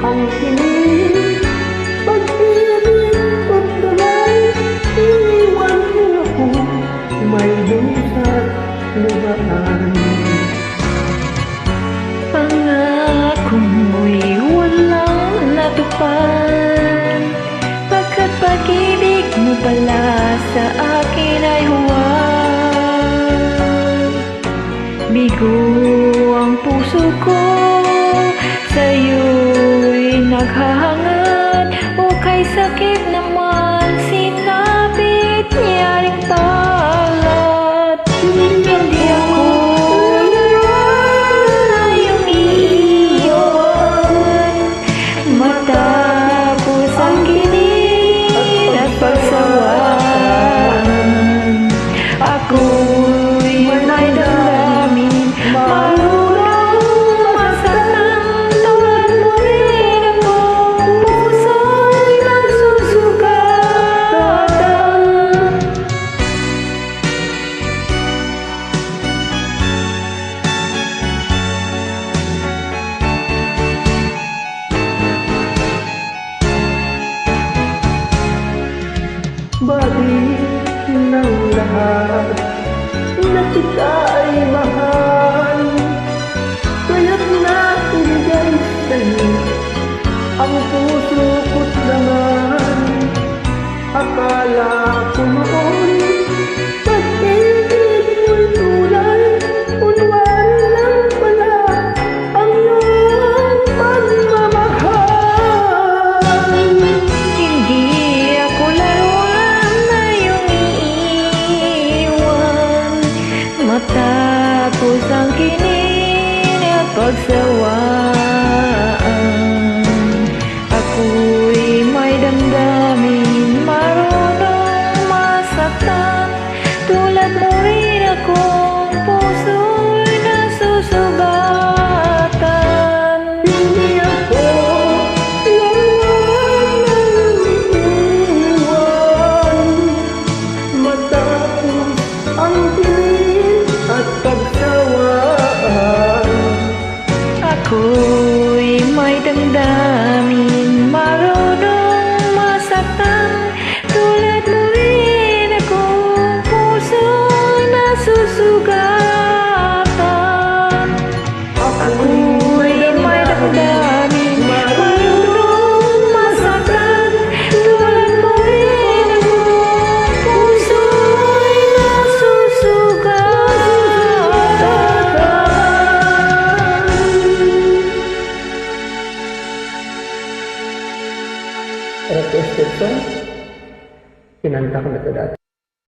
ang kilig. Pag-ibig at damay, iniwan mo ako, may dusat luhaan. Pangako mo'y walang natupad, pagkat pag-ibig mo pala sa akin ay huwag. Bigo ang puso ko, sa'yo'y naghahangad, o kay sakit naman sinapit niya rin talat. Hindi ako layong iiwan, matapos ang kilig at pagsawaan. Ako'y may damdamin, marunong masaktan, tulad mo rin akong puso'y nagsusugatan. Bakit ng lahat na kita ay mahal, kaya't naibigay sa'yo ang puso ko't naman. Akala ko noon pag-ibig mo'y tunay, kunwari lang pala ang iyong pagmamahal. Hindi ako laruan na iyong iiwan, matapos ang kinig at pagsawaan. Ako'y may damdamin, marunong masaktan, tulad mo rin akong puso'y nasusugatan. Hindi ako laruan na iniiwan, matapos ang kilig at pagsawaan. Ako'y may damdamin, marunong masaktan, tulad mo rin akong puso'y nasusugatan. Ako'y may damdamin, marunong masaktan, tulad mo rin akong puso'y nasusugatan. Requested song, kinanta ko na ito dati.